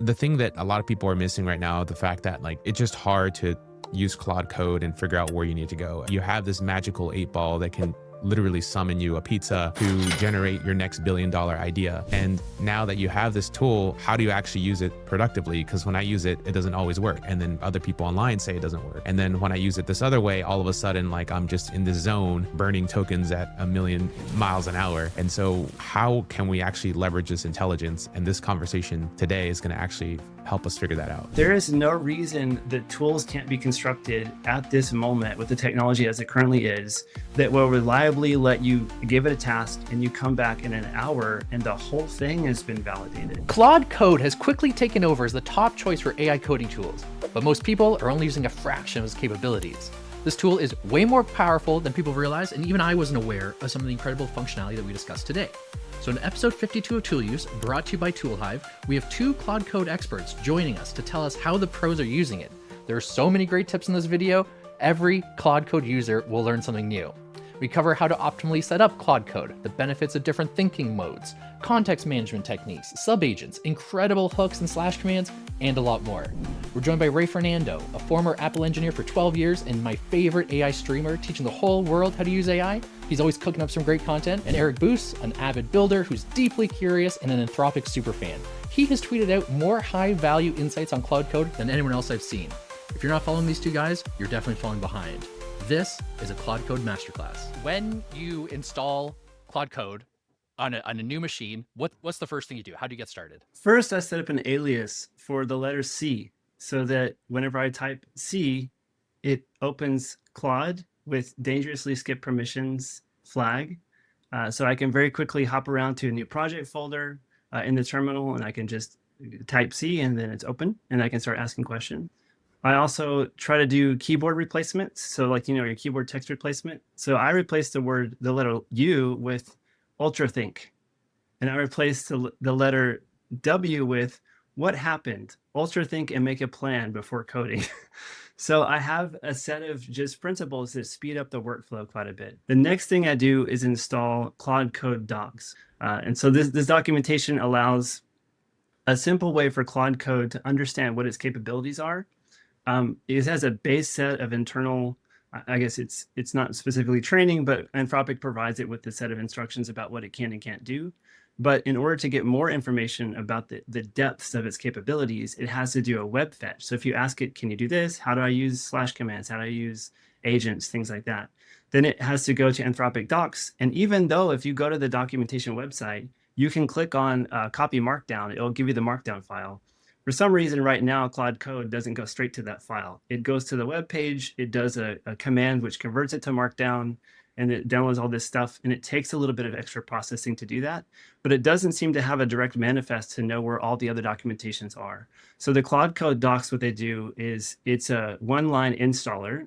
The thing that a lot of people are missing right now, the fact that like it's just hard to use Claude Code and figure out where you need to go. You have this magical 8-ball that can literally summon you a pizza to generate your next billion-dollar idea. And now that you have this tool, how do you actually use it productively? Because when I use it, it doesn't always work. And then other people online say it doesn't work. And then when I use it this other way, all of a sudden, like I'm just in this zone burning tokens at 1,000,000 miles an hour. And so how can we actually leverage this intelligence? And this conversation today is going to actually help us figure that out. There is no reason that tools can't be constructed at this moment with the technology as it currently is that will reliably let you give it a task and you come back in an hour and the whole thing has been validated. Claude Code has quickly taken over as the top choice for AI coding tools, but most people are only using a fraction of its capabilities. This tool is way more powerful than people realize, and even I wasn't aware of some of the incredible functionality that we discussed today. So in episode 52 of Tool Use, brought to you by ToolHive, we have 2 Claude Code experts joining us to tell us how the pros are using it. There are so many great tips in this video. Every Claude Code user will learn something new. We cover how to optimally set up Claude Code, the benefits of different thinking modes, context management techniques, subagents, incredible hooks and slash commands, and a lot more. We're joined by Ray Fernando, a former Apple engineer for 12 years and my favorite AI streamer, teaching the whole world how to use AI. He's always cooking up some great content. And Eric Buess, an avid builder who's deeply curious and an Anthropic superfan. He has tweeted out more high-value insights on Claude Code than anyone else I've seen. If you're not following these 2 guys, you're definitely falling behind. This is a Claude Code masterclass. When you install Claude Code on a new machine, what's the first thing you do? How do you get started? First, I set up an alias for the letter C so that whenever I type C, it opens Claude with dangerously skip permissions flag. So I can very quickly hop around to a new project folder in the terminal, and I can just type C and then it's open and I can start asking questions. I also try to do keyboard replacements. So like, your keyboard text replacement. So I replaced the letter U with ultra think. And I replaced the letter W with what happened, ultra think and make a plan before coding. So I have a set of just principles that speed up the workflow quite a bit. The next thing I do is install Claude Code docs. And so this documentation allows a simple way for Claude Code to understand what its capabilities are. It has a base set of internal, I guess it's not specifically training, but Anthropic provides it with a set of instructions about what it can and can't do. But in order to get more information about the depths of its capabilities, it has to do a web fetch. So if you ask it, can you do this? How do I use slash commands? How do I use agents? Things like that. Then it has to go to Anthropic docs. And even though if you go to the documentation website, you can click on copy markdown, it'll give you the markdown file. For some reason right now, Claude Code doesn't go straight to that file. It goes to the web page, it does a command which converts it to markdown, and it downloads all this stuff, and it takes a little bit of extra processing to do that, but it doesn't seem to have a direct manifest to know where all the other documentations are. So the Claude Code docs, what they do is it's a one-line installer,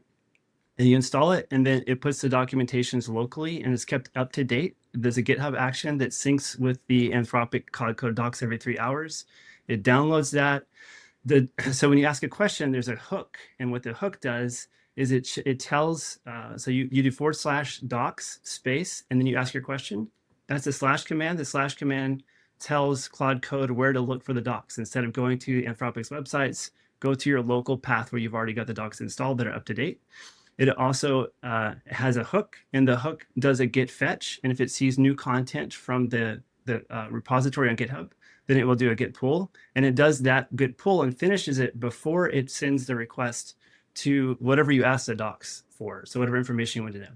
and you install it, and then it puts the documentations locally, and it's kept up to date. There's a GitHub action that syncs with the Anthropic Claude Code docs every 3 hours. It downloads that. So when you ask a question, there's a hook. And what the hook does is it tells, so you do /docs space, and then you ask your question. That's the slash command. The slash command tells Claude Code where to look for the docs. Instead of going to Anthropic's websites, go to your local path where you've already got the docs installed that are up to date. It also has a hook, and the hook does a git fetch. And if it sees new content from the repository on GitHub, then it will do a git pull, and it does that git pull and finishes it before it sends the request to whatever you ask the docs for, so whatever information you want to know.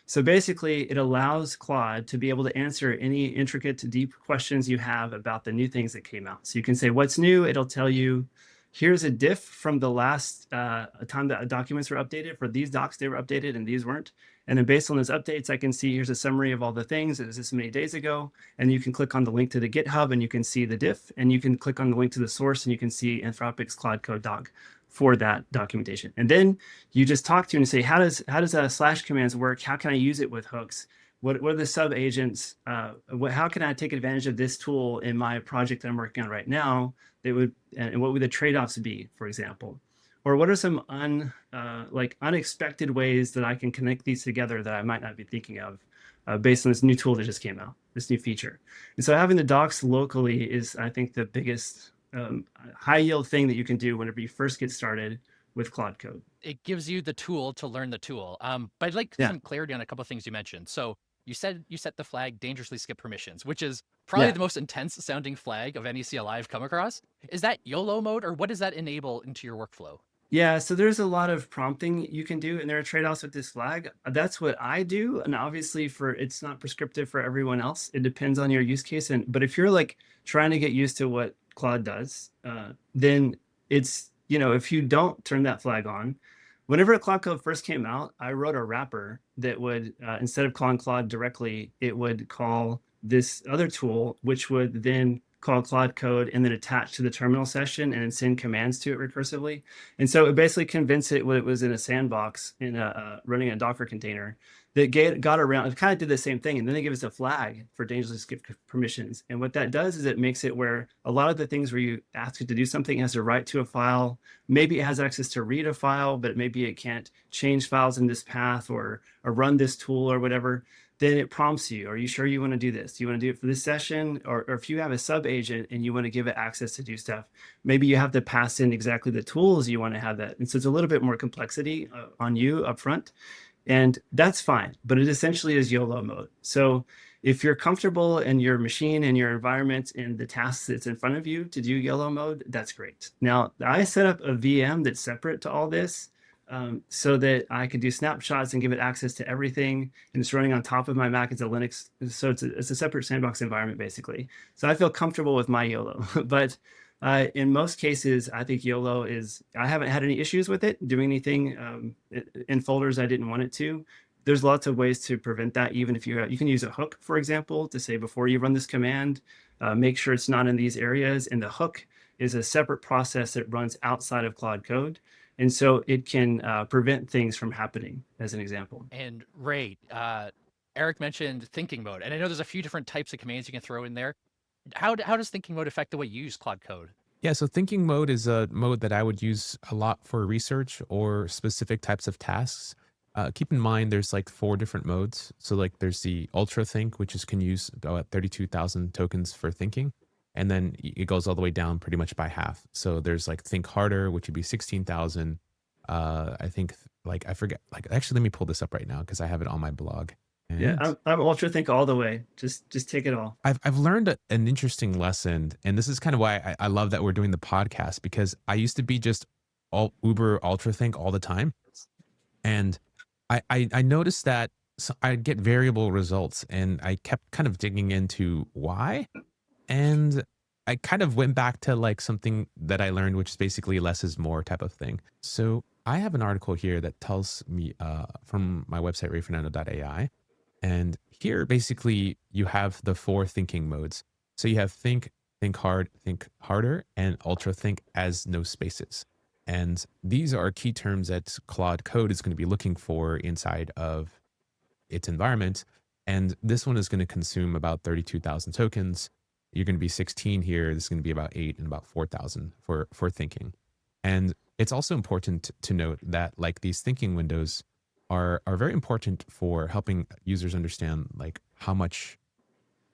So basically, it allows Claude to be able to answer any intricate, deep questions you have about the new things that came out. So you can say, what's new? It'll tell you, here's a diff from the last time that documents were updated. For these docs, they were updated and these weren't. And then based on those updates, I can see here's a summary of all the things. It was this many days ago. And you can click on the link to the GitHub and you can see the diff. And you can click on the link to the source and you can see Anthropic's Claude Code doc for that documentation. And then you just talk to it and say, how does slash commands work? How can I use it with hooks? What are the sub agents? How can I take advantage of this tool in my project that I'm working on right now? And what would the trade-offs be, for example? Or what are some unexpected ways that I can connect these together that I might not be thinking of based on this new tool that just came out, this new feature? And so having the docs locally is, I think, the biggest high yield thing that you can do whenever you first get started with Claude Code. It gives you the tool to learn the tool. But I'd like Yeah. some clarity on a couple of things you mentioned. So you said you set the flag dangerously skip permissions, which is probably the most intense sounding flag of any CLI I've come across. Is that YOLO mode, or what does that enable into your workflow? Yeah, so there's a lot of prompting you can do, and there are trade-offs with this flag. That's what I do, and obviously it's not prescriptive for everyone else. It depends on your use case. But if you're like trying to get used to what Claude does, then it's, if you don't turn that flag on, whenever Claude Code first came out, I wrote a wrapper that would, instead of calling Claude directly, it would call this other tool, which would then call Claude Code and then attach to the terminal session and then send commands to it recursively. And so it basically convinced it when it was in a sandbox in running a Docker container that got around. It kind of did the same thing. And then they give us a flag for dangerously skip permissions. And what that does is it makes it where a lot of the things where you ask it to do something, it has to write to a file. Maybe it has access to read a file, but maybe it can't change files in this path or run this tool or whatever. Then it prompts you, are you sure you want to do this? Do you want to do it for this session? Or if you have a sub agent and you want to give it access to do stuff, maybe you have to pass in exactly the tools you want to have that. And so it's a little bit more complexity on you up front. And that's fine, but it essentially is YOLO mode. So if you're comfortable in your machine and your environment and the tasks that's in front of you to do YOLO mode, that's great. Now, I set up a VM that's separate to all this, so that I could do snapshots and give it access to everything. And it's running on top of my Mac. It's a Linux. So it's a separate sandbox environment, basically. So I feel comfortable with my YOLO. But in most cases, I think YOLO I haven't had any issues with it doing anything in folders I didn't want it to. There's lots of ways to prevent that. Even if you can use a hook, for example, to say before you run this command, make sure it's not in these areas. And the hook is a separate process that runs outside of Claude Code. And so it can prevent things from happening, as an example. And Ray, Eric mentioned thinking mode. And I know there's a few different types of commands you can throw in there. How does thinking mode affect the way you use Claude Code? Yeah, so thinking mode is a mode that I would use a lot for research or specific types of tasks. Keep in mind, there's like 4 different modes. So like there's the ultra think, which can use about 32,000 tokens for thinking. And then it goes all the way down pretty much by half. So there's like think harder, which would be 16,000. I think I forget, actually, let me pull this up right now because I have it on my blog. And yeah, I'm ultra think all the way. Just take it all. I've learned an interesting lesson, and this is kind of why I love that we're doing the podcast, because I used to be just all uber ultra think all the time. And I noticed that I'd get variable results, and I kept kind of digging into why. And I kind of went back to like something that I learned, which is basically less is more type of thing. So I have an article here that tells me from my website, rayfernando.ai. And here, basically, you have the 4 thinking modes. So you have think hard, think harder, and ultra think as no spaces. And these are key terms that Claude Code is going to be looking for inside of its environment. And this one is going to consume about 32,000 tokens. You're going to be 16 here. This is going to be about 8 and about 4,000 for thinking. And it's also important to note that like these thinking windows are very important for helping users understand like how much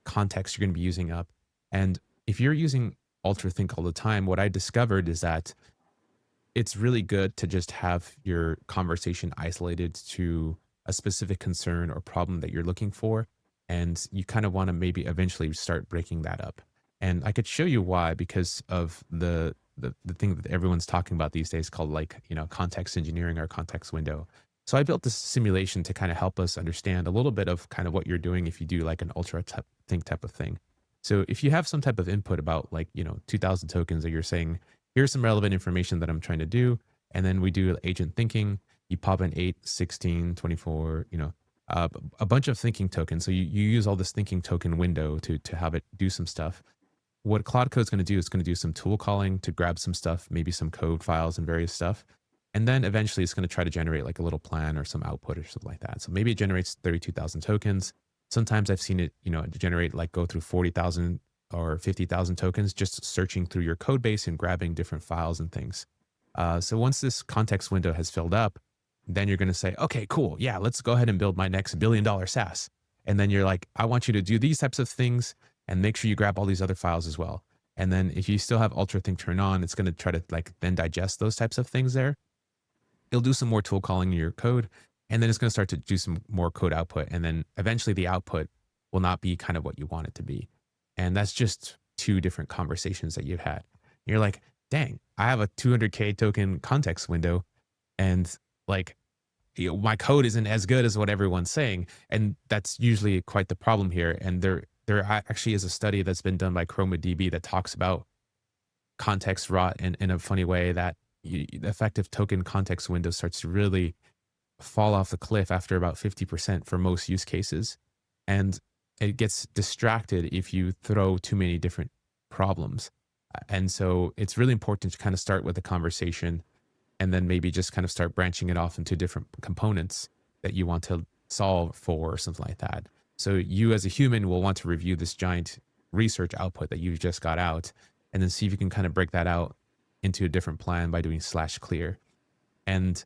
context you're going to be using up. And if you're using ultra think all the time, what I discovered is that it's really good to just have your conversation isolated to a specific concern or problem that you're looking for. And you kind of want to maybe eventually start breaking that up. And I could show you why, because of the thing that everyone's talking about these days called context engineering or context window. So I built this simulation to kind of help us understand a little bit of kind of what you're doing if you do like an ultra think type of thing. So if you have some type of input about 2,000 tokens, or you're saying, here's some relevant information that I'm trying to do. And then we do agent thinking, you pop in 8, 16, 24, a bunch of thinking tokens. So you use all this thinking token window to have it do some stuff. What Claude Code is going to do is going to do some tool calling to grab some stuff, maybe some code files and various stuff. And then eventually it's going to try to generate like a little plan or some output or something like that. So maybe it generates 32,000 tokens. Sometimes I've seen it, generate go through 40,000 or 50,000 tokens, just searching through your code base and grabbing different files and things. So once this context window has filled up, then you're going to say, okay, cool. Yeah, let's go ahead and build my next $1 billion SaaS. And then you're like, I want you to do these types of things and make sure you grab all these other files as well. And then if you still have UltraThink turned on, it's going to try to like then digest those types of things there. It'll do some more tool calling in your code, and then it's going to start to do some more code output. And then eventually the output will not be kind of what you want it to be. And that's just two different conversations that you've had. You're like, dang, I have a 200K token context window, and like, my code isn't as good as what everyone's saying. And that's usually quite the problem here. And there actually is a study that's been done by ChromaDB that talks about context rot in a funny way, that the effective token context window starts to really fall off the cliff after about 50% for most use cases. And it gets distracted if you throw too many different problems. And so it's really important to kind of start with a conversation, and then maybe just kind of start branching it off into different components that you want to solve for or something like that. So you as a human will want to review this giant research output that you've just got out, and then see if you can kind of break that out into a different plan by doing /clear. And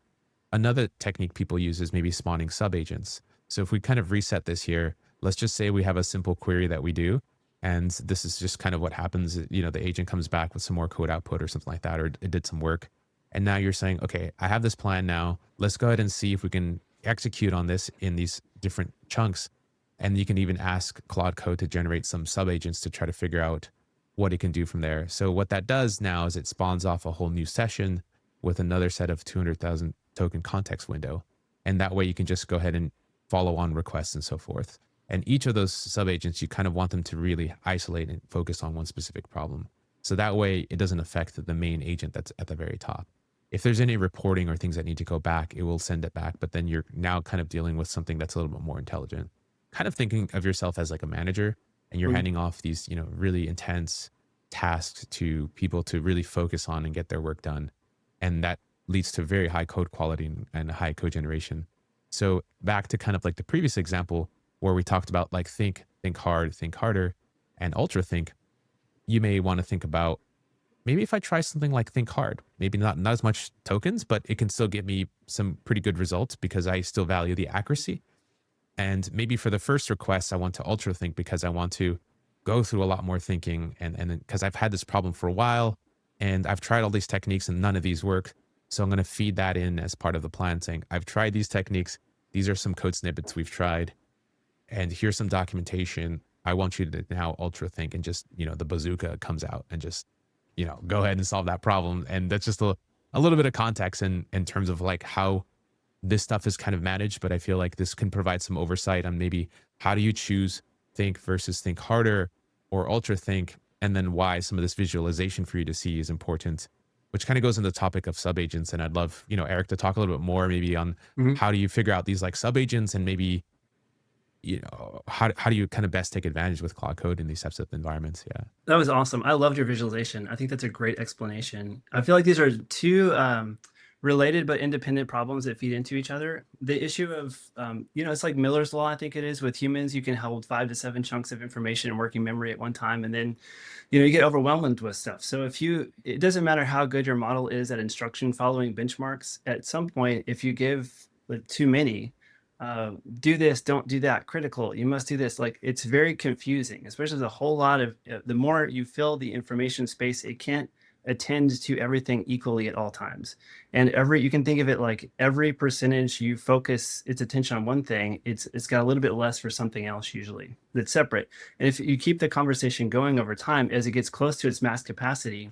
another technique people use is maybe spawning subagents. So if we kind of reset this here, let's just say we have a simple query that we do, and this is just kind of what happens. You know, the agent comes back with some more code output or something like that, or it did some work. And now you're saying, okay, I have this plan now. Let's go ahead and see if we can execute on this in these different chunks. And you can even ask Claude Code to generate some subagents to try to figure out what it can do from there. So what that does now is it spawns off a whole new session with another set of 200,000 token context window. And that way you can just go ahead and follow on requests and so forth. And each of those subagents, you kind of want them to really isolate and focus on one specific problem. So that way it doesn't affect the main agent that's at the very top. If there's any reporting or things that need to go back, it will send it back. But then you're now kind of dealing with something that's a little bit more intelligent. Kind of thinking of yourself as like a manager, and you're handing off these, you know, really intense tasks to people to really focus on and get their work done. And that leads to very high code quality and high code generation. So back to kind of like the previous example where we talked about like think hard, think harder, and UltraThink, you may want to think about, maybe if I try something like think hard, maybe not as much tokens, but it can still get me some pretty good results because I still value the accuracy. And maybe for the first request, I want to UltraThink because I want to go through a lot more thinking, and because I've had this problem for a while and I've tried all these techniques and none of these work. So I'm going to feed that in as part of the plan, saying, I've tried these techniques. These are some code snippets we've tried, and here's some documentation. I want you to now UltraThink, and just, you know, the bazooka comes out and just, you know, go ahead and solve that problem. And that's just a little bit of context in terms of like how this stuff is kind of managed. But I feel like this can provide some oversight on maybe how do you choose think versus think harder or UltraThink, and then why some of this visualization for you to see is important, which kind of goes into the topic of subagents. And I'd love, you know, Eric to talk a little bit more maybe on how do you figure out these like subagents, and maybe, you know, how do you kind of best take advantage with Claude Code in these types of environments? Yeah. That was awesome. I loved your visualization. I think that's a great explanation. I feel like these are two related but independent problems that feed into each other. The issue of, you know, it's like Miller's Law, I think it is, with humans. You can hold 5 to 7 chunks of information in working memory at one time, and then, you know, you get overwhelmed with stuff. So it doesn't matter how good your model is at instruction following benchmarks, at some point, if you give like too many, do this, don't do that, critical, you must do this, like, it's very confusing, especially the whole lot of, the more you fill the information space, it can't attend to everything equally at all times. And you can think of it like every percentage you focus its attention on one thing, it's got a little bit less for something else usually that's separate. And if you keep the conversation going over time, as it gets close to its max capacity,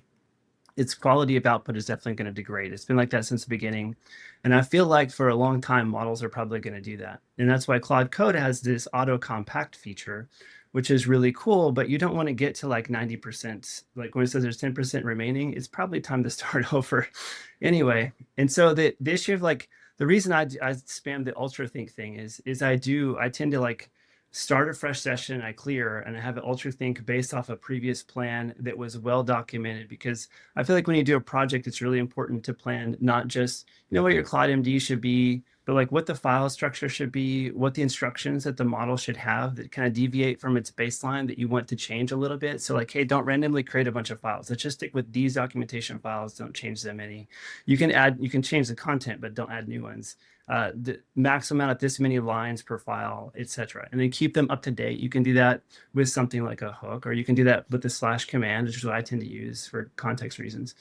its quality of output is definitely going to degrade. It's been like that since the beginning. And I feel like for a long time, models are probably going to do that. And that's why Claude Code has this auto compact feature, which is really cool, but you don't want to get to like 90%. Like when it says there's 10% remaining, it's probably time to start over anyway. And so the issue of like, the reason I spam the UltraThink thing is I tend to like start a fresh session, I clear, and I have an UltraThink based off a previous plan that was well documented, because I feel like when you do a project, it's really important to plan not just, you know, what your Claude MD should be, but like what the file structure should be, what the instructions that the model should have that kind of deviate from its baseline that you want to change a little bit. So like, hey, don't randomly create a bunch of files. Let's just stick with these documentation files. Don't change them any. You can change the content, but don't add new ones. The max amount of this many lines per file, etc. And then keep them up to date. You can do that with something like a hook, or you can do that with the slash command, which is what I tend to use for context reasons.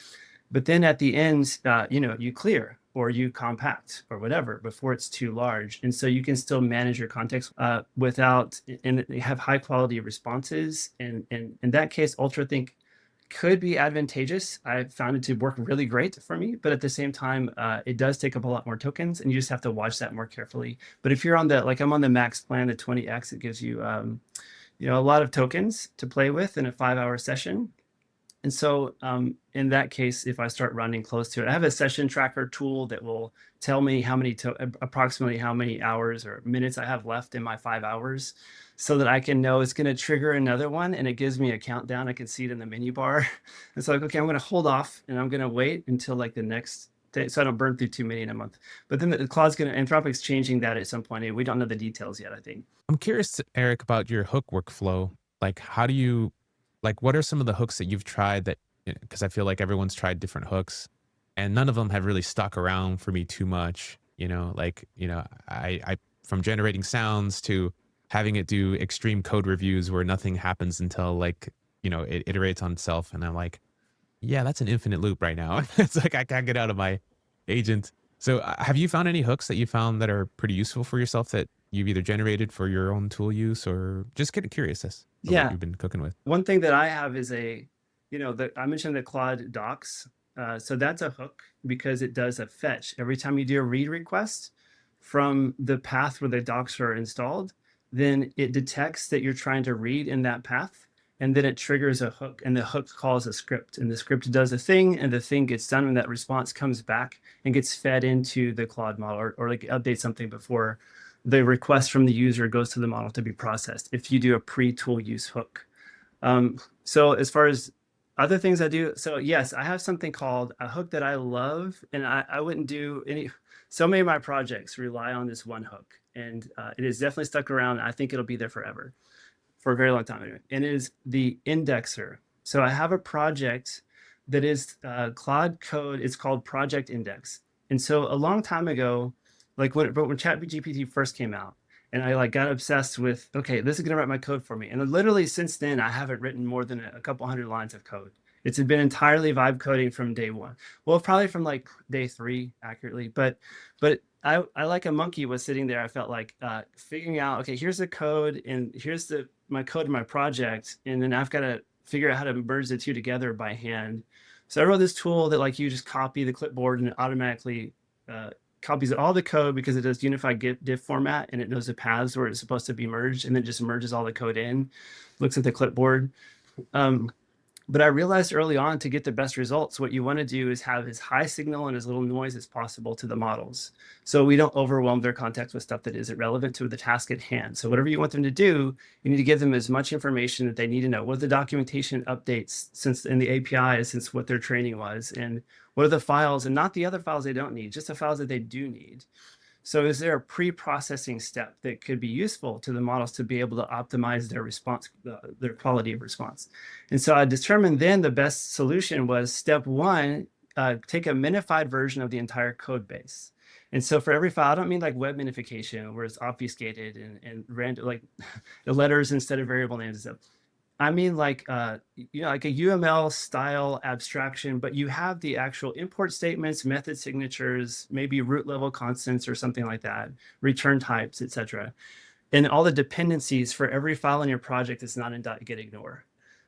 But then at the end, you clear or you compact or whatever before it's too large. And so you can still manage your context without, and have high quality responses. And in that case, UltraThink could be advantageous. I found it to work really great for me, but at the same time, it does take up a lot more tokens, and you just have to watch that more carefully. But if you're on the, like I'm on the max plan, the 20x, it gives you, a lot of tokens to play with in a 5-hour session. And so in that case, if I start running close to it, I have a session tracker tool that will tell me approximately how many hours or minutes I have left in my 5 hours, so that I can know it's going to trigger another one, and it gives me a countdown. I can see it in the menu bar. It's like, okay, I'm going to hold off and I'm going to wait until like the next day, so I don't burn through too many in a month. But then Anthropic's changing that at some point. We don't know the details yet, I think. I'm curious, Eric, about your hook workflow. Like, what are some of the hooks that you've tried that, because I feel like everyone's tried different hooks and none of them have really stuck around for me too much. I from generating sounds to having it do extreme code reviews where nothing happens until it iterates on itself. And I'm like, yeah, that's an infinite loop right now. It's like, I can't get out of my agent. So have you found any hooks that you found that are pretty useful for yourself that you've either generated for your own tool use, or just getting curious as to what you've been cooking with? One thing that I have is I mentioned the Claude docs. So that's a hook because it does a fetch. Every time you do a read request from the path where the docs are installed, then it detects that you're trying to read in that path, and then it triggers a hook, and the hook calls a script, and the script does a thing, and the thing gets done, and that response comes back and gets fed into the Claude model, or like update something before the request from the user goes to the model to be processed, if you do a pre-tool use hook. So as far as other things I do, so yes, I have something called a hook that I love, and I wouldn't do any. So many of my projects rely on this one hook, and it is definitely stuck around. I think it'll be there forever, for a very long time anyway. And it is the indexer. So I have a project that is Claude Code. It's called Project Index. And so a long time ago, when ChatGPT first came out, and I got obsessed with, okay, this is gonna write my code for me. And literally since then, I haven't written more than a couple hundred lines of code. It's been entirely vibe coding from day one. Well, probably from day 3 accurately, but I like a monkey was sitting there. I felt like figuring out, okay, here's the code, and here's my code in my project, and then I've got to figure out how to merge the two together by hand. So I wrote this tool that you just copy the clipboard, and it automatically copies all the code because it does unified diff format, and it knows the paths where it's supposed to be merged, and then just merges all the code in, looks at the clipboard. But I realized early on, to get the best results, what you want to do is have as high signal and as little noise as possible to the models, so we don't overwhelm their context with stuff that isn't relevant to the task at hand. So whatever you want them to do, you need to give them as much information that they need to know. What are the documentation updates since in the API since what their training was, and what are the files, and not the other files they don't need, just the files that they do need. So is there a pre-processing step that could be useful to the models to be able to optimize their response, their quality of response? And so I determined then the best solution was step 1, take a minified version of the entire code base. And so for every file, I don't mean like web minification where it's obfuscated and random, like the letters instead of variable names and stuff. I mean like a UML style abstraction, but you have the actual import statements, method signatures, maybe root level constants or something like that, return types, etc. And all the dependencies for every file in your project that's not in .gitignore.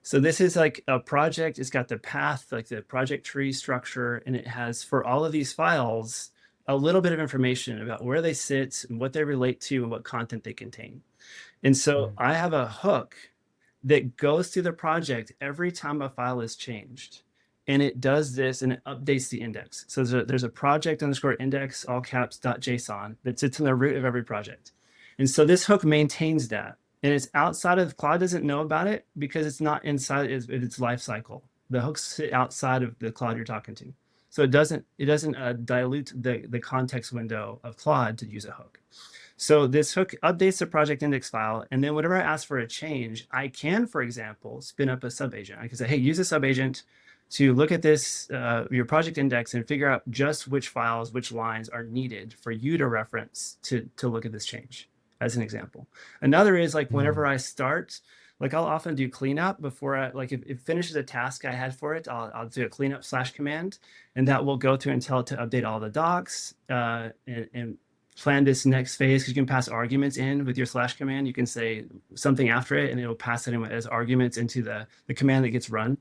So this is like a project. It's got the path, like the project tree structure, and it has for all of these files a little bit of information about where they sit and what they relate to and what content they contain. And so I have a hook that goes through the project every time a file is changed. And it does this, and it updates the index. So there's a project underscore index, all caps, .json that sits in the root of every project. And so this hook maintains that. And it's outside of, Claude doesn't know about it because it's not inside its life cycle. The hooks sit outside of the Claude you're talking to. So it doesn't dilute the context window of Claude to use a hook. So this hook updates the project index file, and then whenever I ask for a change, I can, for example, spin up a subagent. I can say, hey, use a subagent to look at this, your project index, and figure out just which files, which lines are needed for you to reference to look at this change, as an example. Another is like whenever I start, like I'll often do cleanup before I, like if it finishes a task I had for it, I'll do a cleanup / command, and that will go through and tell it to update all the docs and plan this next phase, because you can pass arguments in with your / command. You can say something after it and it'll pass it in as arguments into the command that gets run.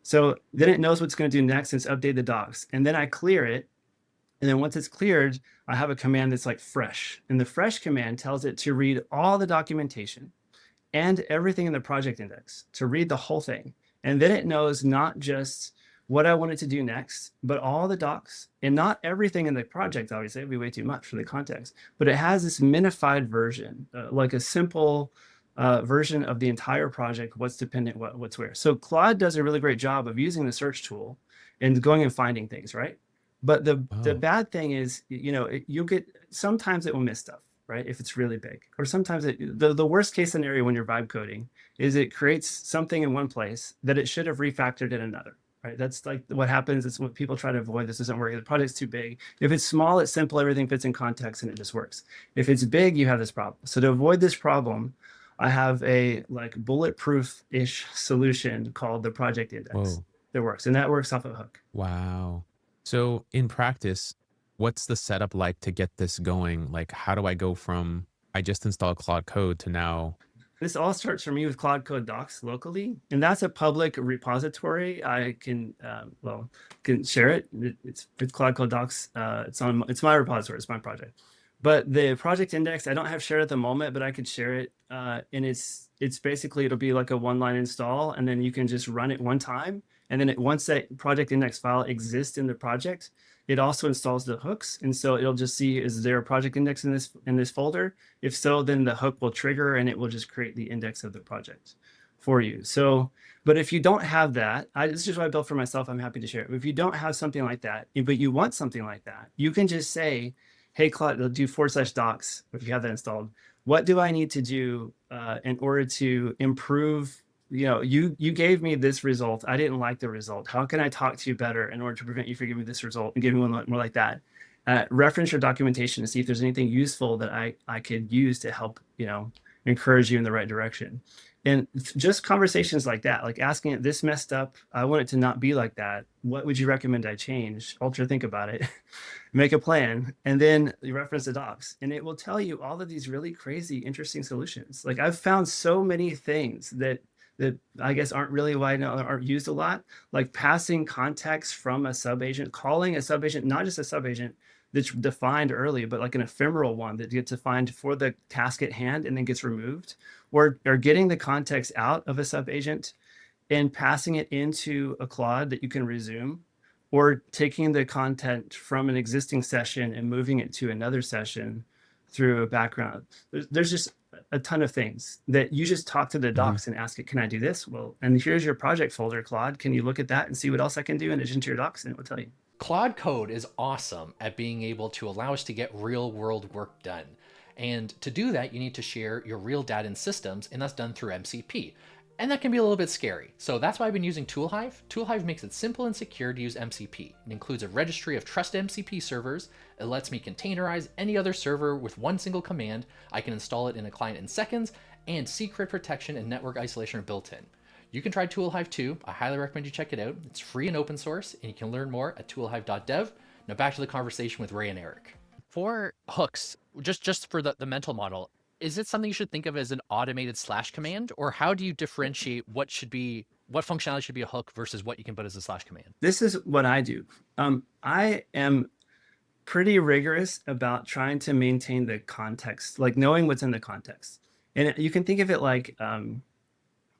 So then it knows what's going to do next, and it's update the docs. And then I clear it. And then once it's cleared, I have a command that's like fresh. And the fresh command tells it to read all the documentation and everything in the project index, to read the whole thing. And then it knows not just what I want it to do next, but all the docs, and not everything in the project. Obviously, it'd be way too much for the context, but it has this minified version, like a simple version of the entire project, what's dependent, what's where. So Claude does a really great job of using the search tool and going and finding things, right? But the bad thing is, you'll get, sometimes it will miss stuff, right? If it's really big, or sometimes the worst case scenario when you're vibe coding is it creates something in one place that it should have refactored in another. Right? That's like what happens. It's what people try to avoid. This isn't working. The project's too big. If it's small, it's simple. Everything fits in context and it just works. If it's big, you have this problem. So to avoid this problem, I have a like bulletproof-ish solution called the project index that works. And that works off of a hook. Wow. So in practice, what's the setup like to get this going? Like, how do I go from, I just installed Claude Code to now? This all starts for me with Claude Code docs locally, and that's a public repository. I can can share it. It's Claude Code docs. It's my repository. It's my project. But the project index I don't have shared at the moment, but I could share it. And it's basically, it'll be like a one-line install, and then you can just run it one time, and then once that project index file exists in the project, it also installs the hooks. And so it'll just see, is there a project index in this folder? If so, then the hook will trigger and it will just create the index of the project for you. So, but if you don't have that, this is just what I built for myself. I'm happy to share it. If you don't have something like that, but you want something like that, you can just say, hey, Claude, it'll do / docs if you have that installed. What do I need to do in order to improve? You gave me this result. I didn't like the result. How can I talk to you better in order to prevent you from giving me this result and giving me one more like that? Reference your documentation to see if there's anything useful that I could use to help, encourage you in the right direction. And just conversations like that, like asking it, this messed up, I want it to not be like that. What would you recommend I change? Ultra think about it, make a plan, and then you reference the docs. And it will tell you all of these really crazy, interesting solutions. Like I've found so many things that I guess aren't really wide, aren't used a lot, like passing context from a subagent, calling a subagent, not just a subagent that's defined early, but like an ephemeral one that gets defined for the task at hand and then gets removed, or getting the context out of a subagent and passing it into a Claude that you can resume, or taking the content from an existing session and moving it to another session through a background. There's just a ton of things that you just talk to the docs and ask it, can I do this? Well, and here's your project folder, Claude. Can you look at that and see what else I can do in addition to your docs? And it will tell you. Claude Code is awesome at being able to allow us to get real world work done. And to do that, you need to share your real data and systems, and that's done through MCP. And that can be a little bit scary. So that's why I've been using Toolhive. Toolhive makes it simple and secure to use MCP. It includes a registry of trusted MCP servers. It lets me containerize any other server with one single command. I can install it in a client in seconds, and secret protection and network isolation are built in. You can try Toolhive too. I highly recommend you check it out. It's free and open source, and you can learn more at toolhive.dev. Now back to the conversation with Ray and Eric. For hooks, just for the mental model, is it something you should think of as an automated / command, or how do you differentiate what functionality should be a hook versus what you can put as a / command? This is what I do. I am pretty rigorous about trying to maintain the context, like knowing what's in the context. And you can think of it like, and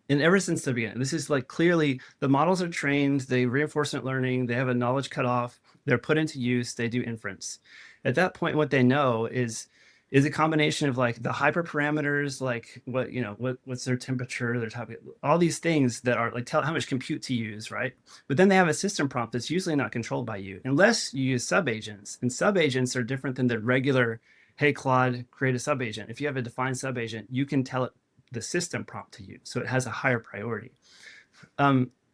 ever since the beginning, this is like clearly the models are trained, they reinforcement learning, they have a knowledge cutoff, they're put into use, they do inference. At that point, what they know is is a combination of like the hyperparameters, like what's their temperature, their topic, all these things that are like tell how much compute to use, right? But then they have a system prompt that's usually not controlled by you unless you use subagents. And subagents are different than the regular, hey, Claude, create a subagent. If you have a defined subagent, you can tell it the system prompt to use. So it has a higher priority.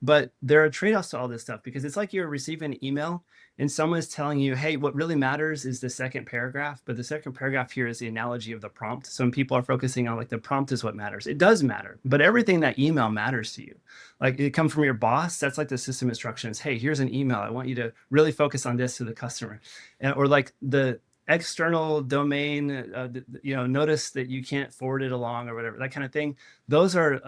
But there are trade-offs to all this stuff, because it's like you're receiving an email and someone's telling you, hey, what really matters is the second paragraph. But the second paragraph here is the analogy of the prompt. Some people are focusing on like the prompt is what matters. It does matter, but everything in that email matters to you. Like it comes from your boss. That's like the system instructions. Hey, here's an email. I want you to really focus on this to the customer. Or like the external domain, notice that you can't forward it along or whatever, that kind of thing. Those are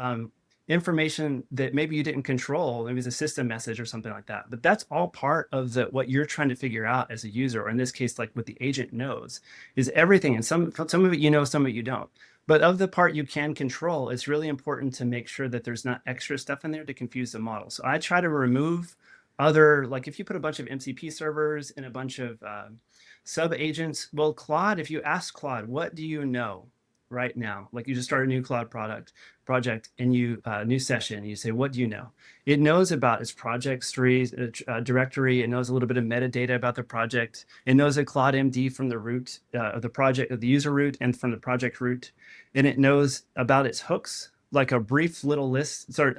information that maybe you didn't control. Maybe it's a system message or something like that. But that's all part of what you're trying to figure out as a user, or in this case, like what the agent knows is everything. And some of it you know, some of it you don't. But of the part you can control, it's really important to make sure that there's not extra stuff in there to confuse the model. So I try to remove other, like if you put a bunch of MCP servers and a bunch of sub agents, well, Claude, if you ask Claude, what do you know right now? Like you just start a new Claude project and you new session, you say, what do you know? It knows about its project directory. It knows a little bit of metadata about the project. It knows a Claude MD from the root of the project, of the user root, and from the project root. And it knows about its hooks, like a brief little list. Sorry,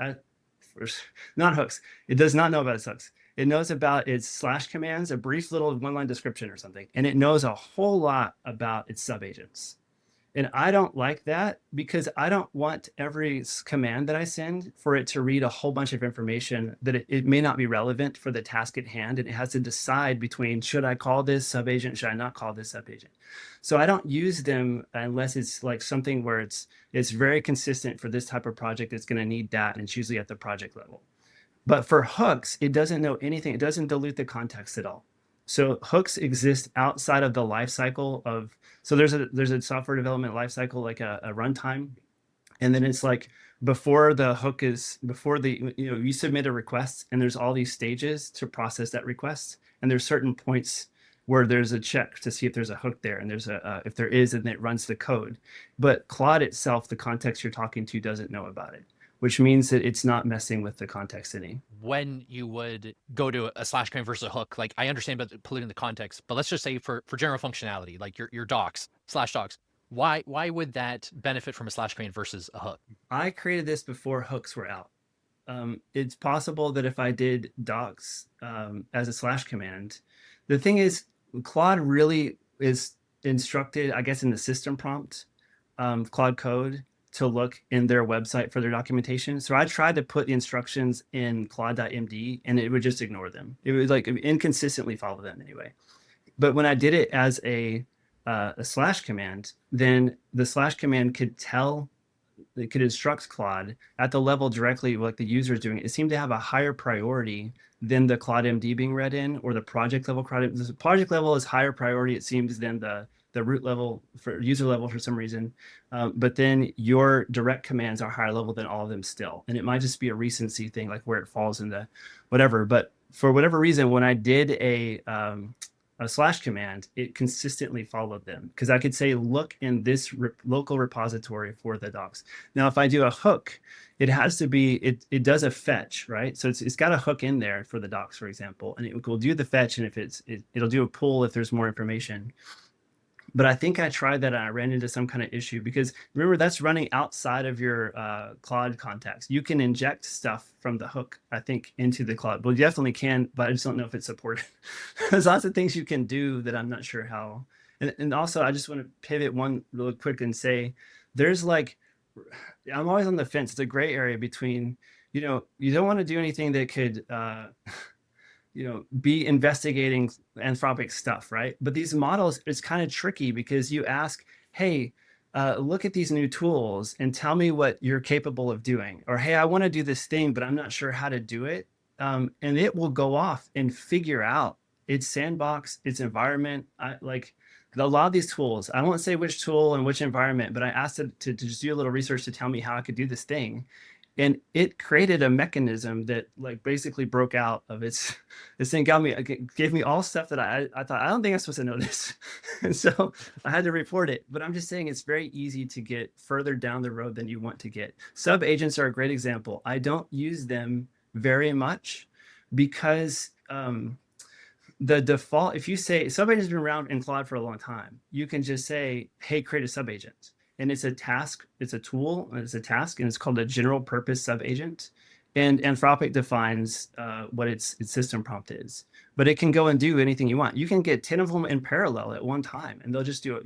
not hooks. It does not know about its hooks. It knows about its slash commands, a brief little one-line description or something. And it knows a whole lot about its subagents. And I don't like that, because I don't want every command that I send for it to read a whole bunch of information that it may not be relevant for the task at hand. And it has to decide between, should I call this subagent? Should I not call this subagent? So I don't use them unless it's like something where it's very consistent for this type of project. It's going to need that. And it's usually at the project level. But for hooks, it doesn't know anything. It doesn't dilute the context at all. So hooks exist outside of the life cycle of, so there's a software development life cycle, like a runtime. And then it's like before the hook is, before you submit a request, and there's all these stages to process that request. And there's certain points where there's a check to see if there's a hook there, and there's if there is, and it runs the code. But Claude itself, the context you're talking to, doesn't know about it, which means that it's not messing with the context any. When you would go to a slash command versus a hook, like I understand about polluting the context, but let's just say for general functionality, like your docs, slash docs, why would that benefit from a slash command versus a hook? I created this before hooks were out. It's possible that if I did docs as a slash command, the thing is, Claude really is instructed, I guess, in the system prompt, Claude Code, to look in their website for their documentation. So I tried to put the instructions in claude.md and it would just ignore them. It would like inconsistently follow them anyway. But when I did it as a slash command, then the slash command could instruct Claude at the level directly like the user is doing. It seemed to have a higher priority than the Claude MD being read in, or the project level. The project level is higher priority, it seems, than the root level, for user level for some reason. But then your direct commands are higher level than all of them still. And it might just be a recency thing, like where it falls in the whatever. But for whatever reason, when I did a slash command, it consistently followed them, because I could say, look in this local repository for the docs. Now, if I do a hook, it has to be, it does a fetch, right? So it's got a hook in there for the docs, for example, and it will do the fetch. And if it'll do a pull if there's more information. But I think I tried that and I ran into some kind of issue, because remember, that's running outside of your Claude context. You can inject stuff from the hook, I think, into the Claude. Well, you definitely can, but I just don't know if it's supported. There's lots of things you can do that I'm not sure how. And also, I just want to pivot one real quick and say, there's like, I'm always on the fence. It's a gray area between, you don't want to do anything that could, be investigating Anthropic stuff, right? But these models, it's kind of tricky, because you ask, hey, look at these new tools and tell me what you're capable of doing. Or, hey, I want to do this thing, but I'm not sure how to do it. And it will go off and figure out its sandbox, its environment. Like a lot of these tools, I won't say which tool and which environment, but I asked it to just do a little research to tell me how I could do this thing. and it created a mechanism that like basically broke out of its this thing gave me all stuff that I thought, I don't think I'm supposed to know this. And so I had to report it. But I'm just saying it's very easy to get further down the road than you want to get. Sub agents are a great example. I don't use them very much because the default, if you say sub agent has been around in Claude for a long time, you can just say, hey, create a sub agent. And it's a task, it's a tool, it's a task, and it's called a general purpose sub agent. And Anthropic defines what its system prompt is. But it can go and do anything you want. You can get 10 of them in parallel at one time, and they'll just do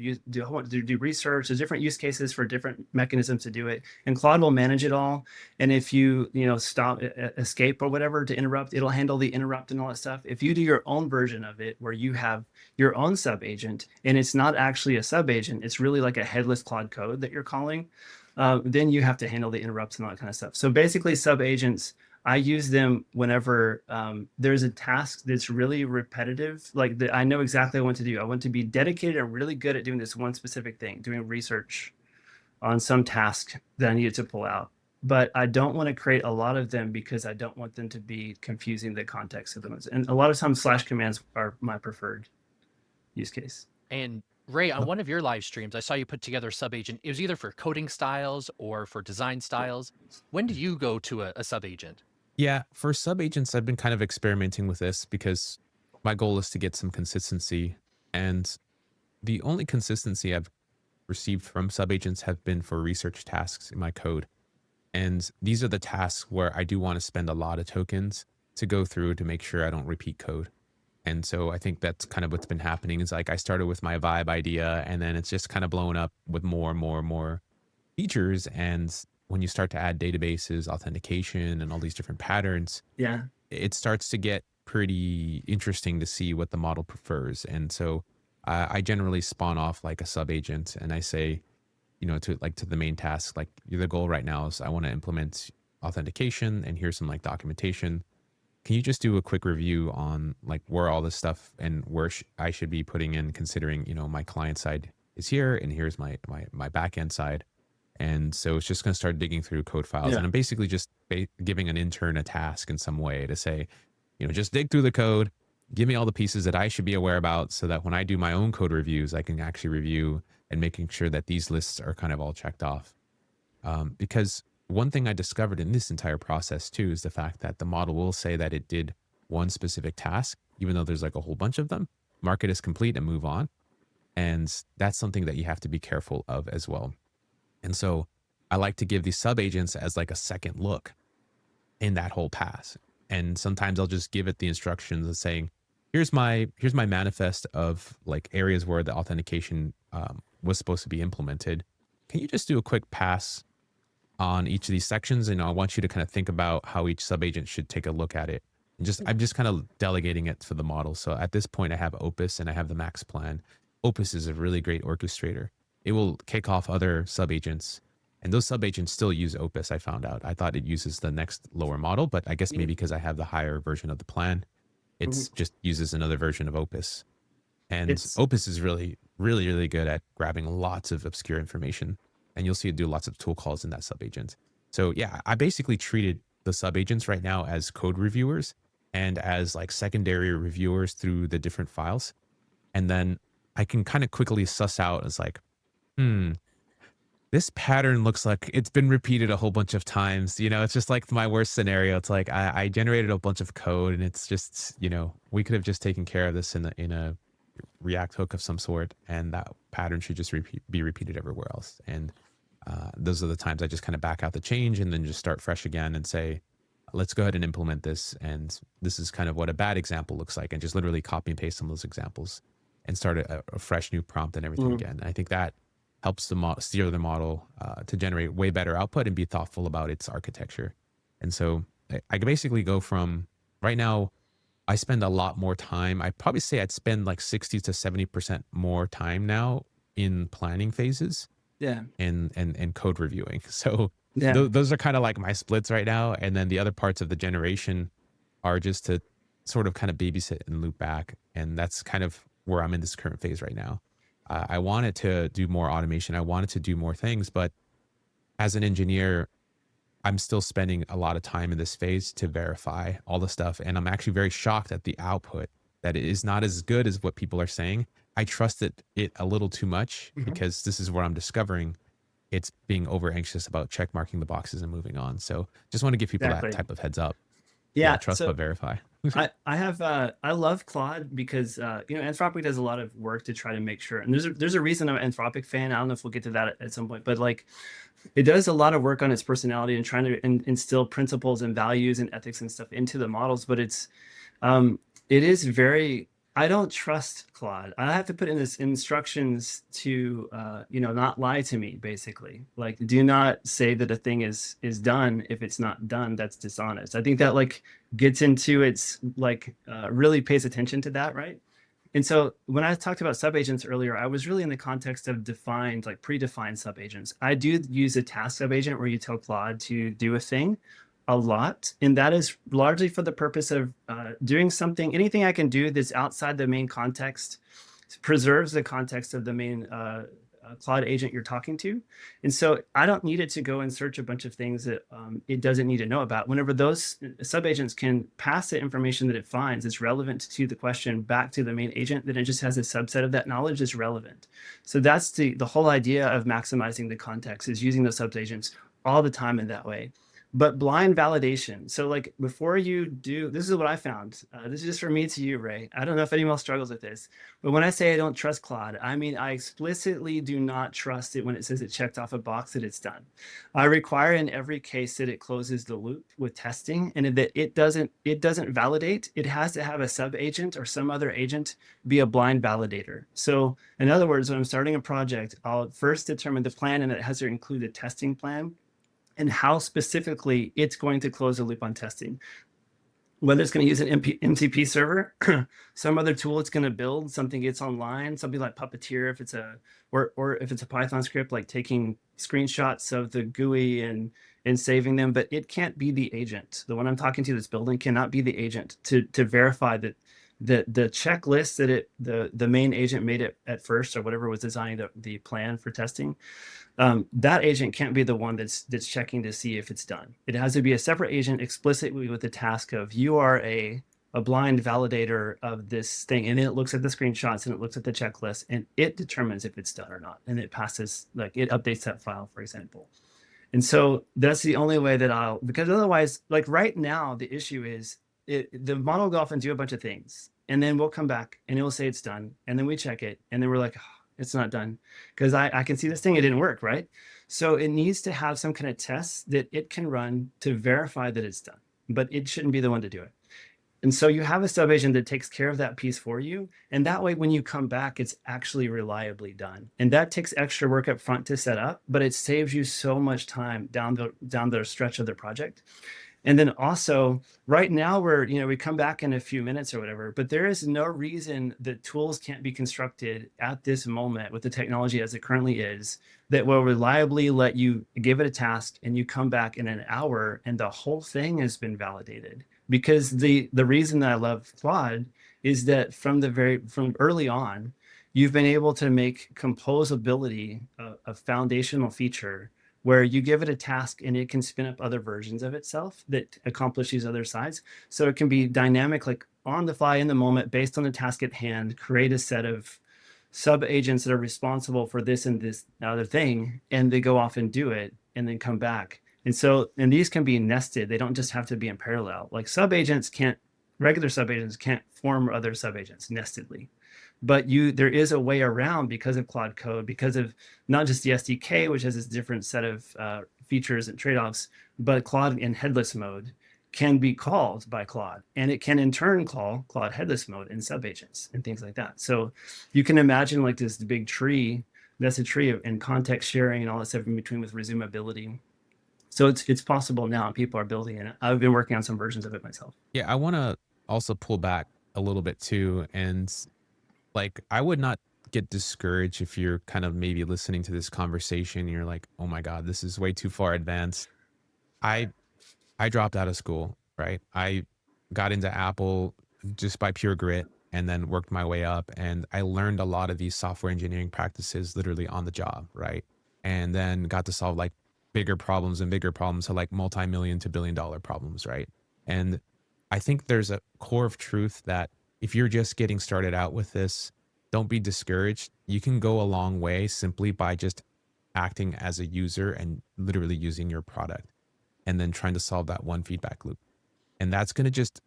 research. There's different use cases for different mechanisms to do it. And Claude will manage it all. And if you stop, escape or whatever to interrupt, it'll handle the interrupt and all that stuff. If you do your own version of it, where you have your own sub agent, and it's not actually a sub agent, it's really like a headless Claude Code that you're calling, then you have to handle the interrupts and all that kind of stuff. So basically sub agents, I use them whenever there's a task that's really repetitive, like I know exactly what I want to do. I want to be dedicated and really good at doing this one specific thing, doing research on some task that I needed to pull out. But I don't want to create a lot of them because I don't want them to be confusing the context of them. And a lot of times slash commands are my preferred use case. And Ray, on one of your live streams, I saw you put together a sub agent. It was either for coding styles or for design styles. When do you go to a sub agent? Yeah, for sub agents, I've been kind of experimenting with this because my goal is to get some consistency. And the only consistency I've received from sub agents have been for research tasks in my code. And these are the tasks where I do want to spend a lot of tokens to go through to make sure I don't repeat code. And so I think that's kind of what's been happening is like I started with my vibe idea, and then it's just kind of blown up with more and more and more features. And when you start to add databases, authentication, and all these different patterns, Yeah. it starts to get pretty interesting to see what the model prefers. And so I generally spawn off like a sub agent, and I say, to the main task, like the goal right now is I want to implement authentication, and here's some like documentation. Can you just do a quick review on like where all this stuff and where I should be putting in, considering, my client side is here and here's my backend side. And so it's just going to start digging through code files. And I'm basically just giving an intern a task in some way to say, just dig through the code, give me all the pieces that I should be aware about so that when I do my own code reviews, I can actually review and making sure that these lists are kind of all checked off. Because one thing I discovered in this entire process too is the fact that the model will say that it did one specific task, even though there's like a whole bunch of them, mark it as complete and move on. And that's something that you have to be careful of as well. And so I like to give these sub agents as like a second look in that whole pass. And sometimes I'll just give it the instructions and saying, here's my manifest of like areas where the authentication was supposed to be implemented. Can you just do a quick pass on each of these sections? And I want you to kind of think about how each sub agent should take a look at it. And I'm just kind of delegating it to the model. So at this point I have Opus and I have the max plan. Opus is a really great orchestrator. It will kick off other sub agents, and those sub agents still use Opus. I found out. I thought it uses the next lower model, but I guess maybe because I have the higher version of the plan, it's just uses another version of Opus. And Opus is really, really, really good at grabbing lots of obscure information, and you'll see it do lots of tool calls in that sub agent. So yeah, I basically treated the sub agents right now as code reviewers and as like secondary reviewers through the different files. And then I can kind of quickly suss out as like, this pattern looks like it's been repeated a whole bunch of times. It's just like my worst scenario. It's like I generated a bunch of code, and it's just, we could have just taken care of this in a React hook of some sort, and that pattern should just be repeated everywhere else. And those are the times I just kind of back out the change and then just start fresh again and say, let's go ahead and implement this. And this is kind of what a bad example looks like, and just literally copy and paste some of those examples and start a fresh new prompt and everything again. And I think that helps steer the model to generate way better output and be thoughtful about its architecture. And so I basically go from, right now, I spend a lot more time. I'd probably say I'd spend like 60 to 70% more time now in planning phases and code reviewing. So those are kind of like my splits right now. And then the other parts of the generation are just to sort of kind of babysit and loop back. And that's kind of where I'm in this current phase right now. I wanted to do more automation. I wanted to do more things, but as an engineer, I'm still spending a lot of time in this phase to verify all the stuff. And I'm actually very shocked at the output that it is not as good as what people are saying. I trusted it a little too much because this is where I'm discovering it's being over anxious about check marking the boxes and moving on. So just want to give people that Exactly. type of heads up. Yeah, Yeah. trust So but verify. I have I love Claude because Anthropic does a lot of work to try to make sure, and there's a reason I'm an Anthropic fan. I don't know if we'll get to that at some point, but like it does a lot of work on its personality and trying to instill principles and values and ethics and stuff into the models. But it is very, I don't trust Claude. I have to put in this instructions to not lie to me, basically. Like, do not say that a thing is done if it's not done. That's dishonest. I think that like gets into its like really pays attention to that, right? And so when I talked about subagents earlier, I was really in the context of defined, like predefined subagents. I do use a task subagent where you tell Claude to do a thing a lot. And that is largely for the purpose of doing something, anything I can do that's outside the main context, preserves the context of the main Claude agent you're talking to. And so I don't need it to go and search a bunch of things that it doesn't need to know about. Whenever those subagents can pass the information that it finds that's relevant to the question back to the main agent, then it just has a subset of that knowledge that's relevant. So that's the whole idea of maximizing the context, is using those subagents all the time in that way. But blind validation. So like before you do, this is what I found. This is just for me to you, Ray. I don't know if anyone else struggles with this, but when I say I don't trust Claude, I mean, I explicitly do not trust it when it says it checked off a box that it's done. I require in every case that it closes the loop with testing, and that it doesn't validate. It has to have a sub agent or some other agent be a blind validator. So in other words, when I'm starting a project, I'll first determine the plan, and it has to include a testing plan and how specifically it's going to close the loop on testing. Whether it's going to use an MCP server, some other tool it's going to build, something gets online, something like Puppeteer, if it's or if it's a Python script, like taking screenshots of the GUI and saving them, but it can't be the agent. The one I'm talking to that's building cannot be the agent to verify that the checklist that the main agent made it at first, or whatever was designing the plan for testing. That agent can't be the one that's checking to see if it's done. It has to be a separate agent explicitly with the task of, you are a blind validator of this thing. And then it looks at the screenshots and it looks at the checklist and it determines if it's done or not. And it passes, like it updates that file, for example. And so that's the only way that because otherwise, like right now, the issue is the model will go off and do a bunch of things. And then we'll come back and it will say it's done. And then we check it. And then we're like, it's not done, because I can see this thing, it didn't work, right? So it needs to have some kind of test that it can run to verify that it's done, but it shouldn't be the one to do it. And so you have a subagent that takes care of that piece for you. And that way, when you come back, it's actually reliably done. And that takes extra work up front to set up, but it saves you so much time down the stretch of the project. And then also right now we come back in a few minutes or whatever, but there is no reason that tools can't be constructed at this moment with the technology as it currently is that will reliably let you give it a task and you come back in an hour and the whole thing has been validated. Because the reason that I love Claude is that from early on, you've been able to make composability a foundational feature where you give it a task and it can spin up other versions of itself that accomplish these other sides. So it can be dynamic, like on the fly in the moment, based on the task at hand, create a set of sub agents that are responsible for this and this other thing, and they go off and do it and then come back. And these can be nested. They don't just have to be in parallel. Like regular sub agents can't form other sub agents nestedly. But there is a way around, because of Claude Code, because of not just the SDK, which has this different set of features and trade-offs, but Claude in headless mode can be called by Claude, and it can in turn call Claude headless mode in subagents and things like that. So you can imagine like this big tree, that's a tree and context sharing and all that stuff in between with resumability. So it's possible now, and people are building it. I've been working on some versions of it myself. Yeah, I want to also pull back a little bit too, and like, I would not get discouraged if you're kind of maybe listening to this conversation and you're like, oh my God, this is way too far advanced. I dropped out of school, right? I got into Apple just by pure grit and then worked my way up. And I learned a lot of these software engineering practices literally on the job, right? And then got to solve like bigger problems and bigger problems to like multi-million to billion-dollar problems, right? And I think there's a core of truth that if you're just getting started out with this, don't be discouraged. You can go a long way simply by just acting as a user and literally using your product and then trying to solve that one feedback loop. And that's going to just,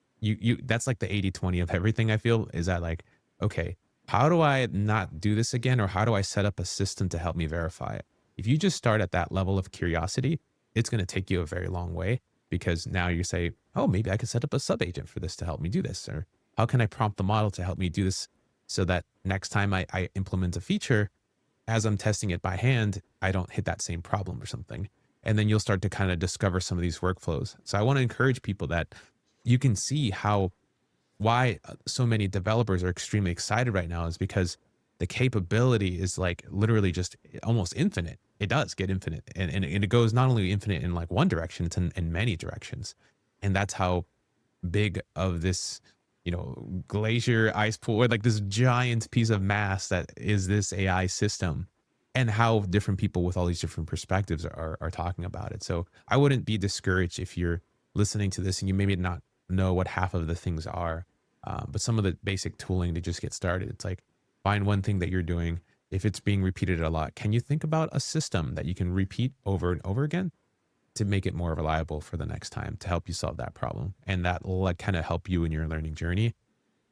that's like the 80-20 of everything. I feel is that like, okay, how do I not do this again? Or how do I set up a system to help me verify it? If you just start at that level of curiosity, it's going to take you a very long way, because now you say, oh, maybe I could set up a sub agent for this to help me do this. Or how can I prompt the model to help me do this so that next time I implement a feature, as I'm testing it by hand, I don't hit that same problem or something. And then you'll start to kind of discover some of these workflows. So I want to encourage people that you can see why so many developers are extremely excited right now is because the capability is like literally just almost infinite. It does get infinite. And it goes not only infinite in like one direction, it's in many directions. And that's how big of this, glacier ice pool, or like this giant piece of mass that is this AI system, and how different people with all these different perspectives are talking about it. So I wouldn't be discouraged if you're listening to this and you maybe not know what half of the things are, but some of the basic tooling to just get started. It's like, find one thing that you're doing. If it's being repeated a lot, can you think about a system that you can repeat over and over again to make it more reliable for the next time to help you solve that problem? And that will like kind of help you in your learning journey.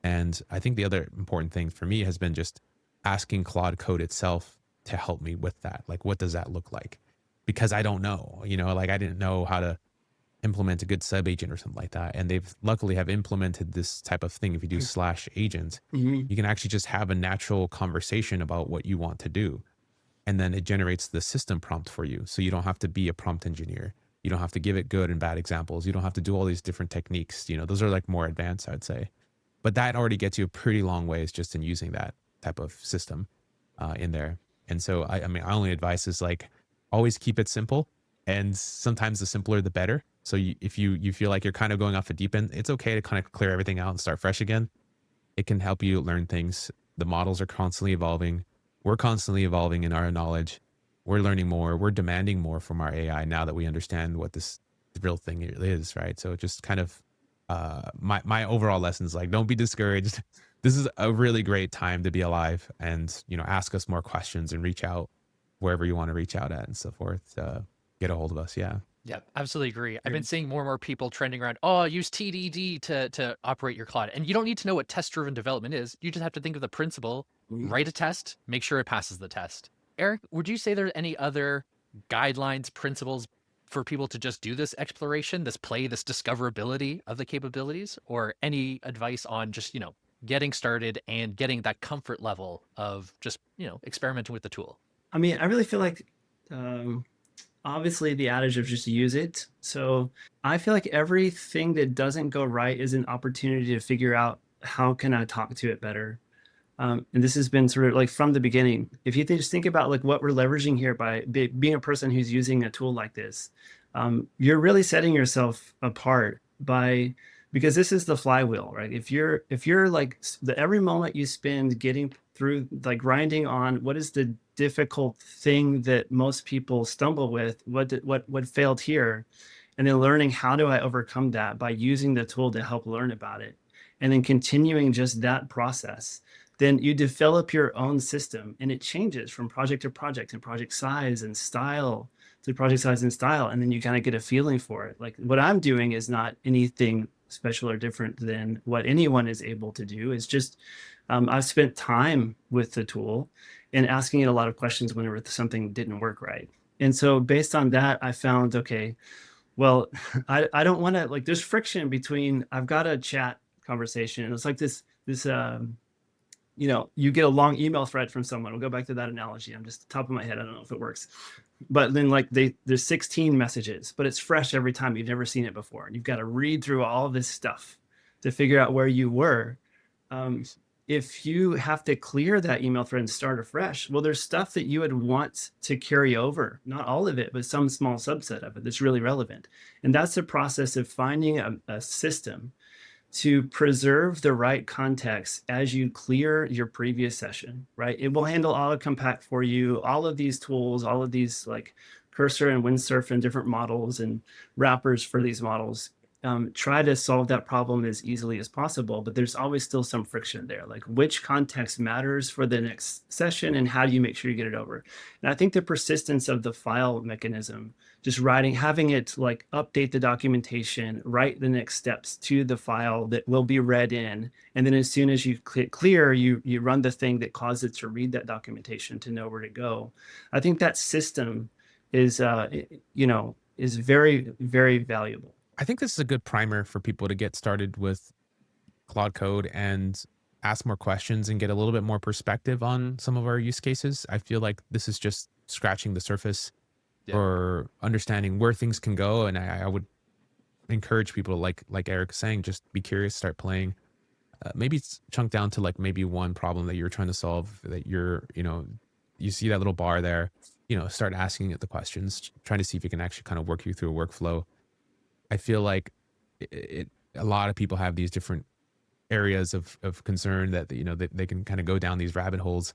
And I think the other important thing for me has been just asking Claude Code itself to help me with that. Like, what does that look like? Because I don't know, like I didn't know how to implement a good sub agent or something like that. And they've luckily have implemented this type of thing. If you do /agent, you can actually just have a natural conversation about what you want to do. And then it generates the system prompt for you. So you don't have to be a prompt engineer. You don't have to give it good and bad examples. You don't have to do all these different techniques. Those are like more advanced, I'd say. But that already gets you a pretty long ways just in using that type of system in there. And so, I mean, my only advice is like, always keep it simple. And sometimes the simpler, the better. So if you feel like you're kind of going off the deep end, it's okay to kind of clear everything out and start fresh again. It can help you learn things. The models are constantly evolving. We're constantly evolving in our knowledge. We're learning more. We're demanding more from our AI now that we understand what this real thing is, right? So just kind of my overall lesson is like, don't be discouraged. This is a really great time to be alive, and ask us more questions and reach out wherever you want to reach out at and so forth. Get a hold of us. Yeah. Yeah, absolutely agree. I've been seeing more and more people trending around, oh, use TDD to operate your Claude. And you don't need to know what test-driven development is. You just have to think of the principle, write a test, make sure it passes the test. Eric, would you say there's any other guidelines, principles for people to just do this exploration, this play, this discoverability of the capabilities, or any advice on just, getting started and getting that comfort level of just, experimenting with the tool? I mean, I really feel like, obviously the adage of just use it. So I feel like everything that doesn't go right is an opportunity to figure out how can I talk to it better. And this has been sort of like from the beginning. If you just think about like what we're leveraging here by being a person who's using a tool like this, you're really setting yourself apart because this is the flywheel, right? If you're like every moment you spend getting through, like grinding on what is the difficult thing that most people stumble with, what failed here, and then learning how do I overcome that by using the tool to help learn about it, and then continuing just that process, then you develop your own system, and it changes from project to project and project size and style to project size and style. And then you kind of get a feeling for it. Like what I'm doing is not anything special or different than what anyone is able to do. It's just, I've spent time with the tool and asking it a lot of questions whenever something didn't work right. And so based on that, I found, okay, well, I don't want to, like, there's friction between, I've got a chat conversation, and it's like this, you get a long email thread from someone. We'll go back to that analogy. I'm just top of my head. I don't know if it works, but then like there's 16 messages, but it's fresh every time. You've never seen it before. And you've got to read through all this stuff to figure out where you were. If you have to clear that email thread and start afresh, well, there's stuff that you would want to carry over, not all of it, but some small subset of it that's really relevant. And that's the process of finding a system to preserve the right context as you clear your previous session, right? It will handle auto compact for you, all of these tools, all of these like cursor and windsurf and different models and wrappers for these models. Try to solve that problem as easily as possible, but there's always still some friction there. Like, which context matters for the next session, and how do you make sure you get it over? And I think the persistence of the file mechanism, just writing, having it like update the documentation, write the next steps to the file that will be read in, and then as soon as you click clear, you run the thing that causes it to read that documentation to know where to go. I think that system is, is very, very valuable. I think this is a good primer for people to get started with Claude Code and ask more questions and get a little bit more perspective on some of our use cases. I feel like this is just scratching the surface for understanding where things can go. And I would encourage people, like Eric is saying, just be curious, start playing. Maybe it's chunked down to like maybe one problem that you're trying to solve, that you see that little bar there, start asking it the questions, trying to see if it can actually kind of work you through a workflow. I feel like a lot of people have these different areas of concern that, they can kind of go down these rabbit holes.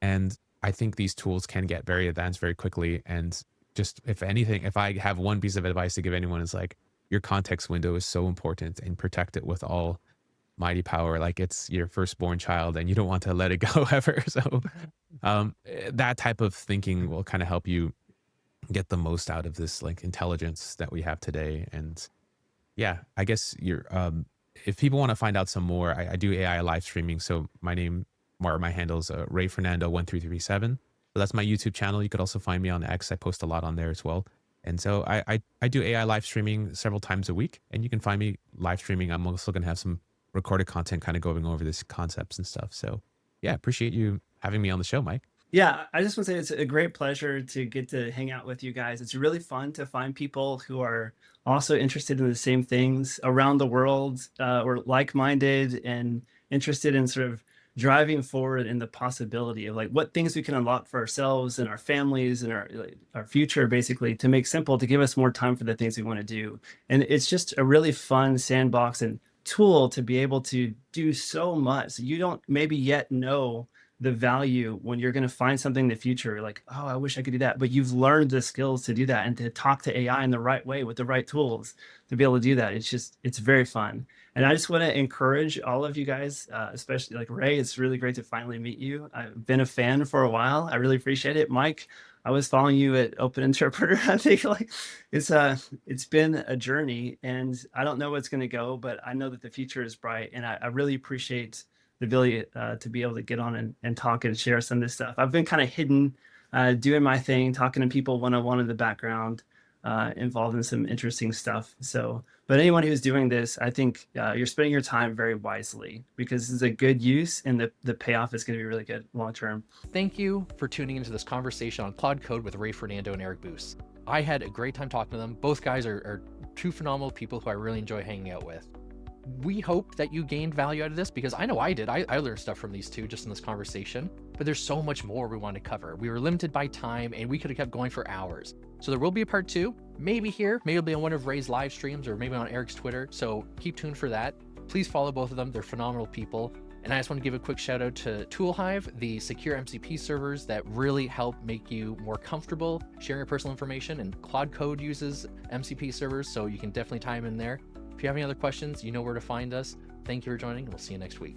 And I think these tools can get very advanced very quickly. And just, if anything, if I have one piece of advice to give anyone, is like, your context window is so important, and protect it with all mighty power. Like it's your firstborn child and you don't want to let it go ever. So that type of thinking will kind of help you get the most out of this like intelligence that we have today. And yeah, I guess if people want to find out some more, I do AI live streaming. So my handle is Ray Fernando 1337. So that's my YouTube channel. You could also find me on X. I post a lot on there as well. And so I do AI live streaming several times a week, and you can find me live streaming. I'm also going to have some recorded content kind of going over these concepts and stuff. So yeah, appreciate you having me on the show, Mike. Yeah, I just want to say it's a great pleasure to get to hang out with you guys. It's really fun to find people who are also interested in the same things around the world, or like-minded and interested in sort of driving forward in the possibility of like what things we can unlock for ourselves and our families and our future, basically, to make simple, to give us more time for the things we want to do. And it's just a really fun sandbox and tool to be able to do so much. You don't maybe yet know the value when you're going to find something in the future, like, oh, I wish I could do that. But you've learned the skills to do that and to talk to AI in the right way with the right tools to be able to do that. It's very fun. And I just want to encourage all of you guys, especially like Ray, it's really great to finally meet you. I've been a fan for a while. I really appreciate it. Mike, I was following you at Open Interpreter. I think like it's been a journey, and I don't know what's going to go, but I know that the future is bright. And I really appreciate the ability to be able to get on and talk and share some of this stuff. I've been kind of hidden, doing my thing, talking to people one-on-one in the background, involved in some interesting stuff. So, but anyone who's doing this, I think you're spending your time very wisely, because this is a good use, and the payoff is going to be really good long-term. Thank you for tuning into this conversation on Claude Code with Ray Fernando and Eric Buess. I had a great time talking to them. Both guys are two phenomenal people who I really enjoy hanging out with. We hope that you gained value out of this, because I know I did. I learned stuff from these two just in this conversation, but there's so much more we want to cover. We were limited by time, and we could have kept going for hours. So there will be a part 2, maybe here, maybe it'll be on one of Ray's live streams, or maybe on Eric's Twitter. So keep tuned for that. Please follow both of them. They're phenomenal people. And I just want to give a quick shout out to ToolHive, the secure MCP servers that really help make you more comfortable sharing your personal information. And Claude Code uses MCP servers, so you can definitely tie them in there. If you have any other questions, you know where to find us. Thank you for joining, and we'll see you next week.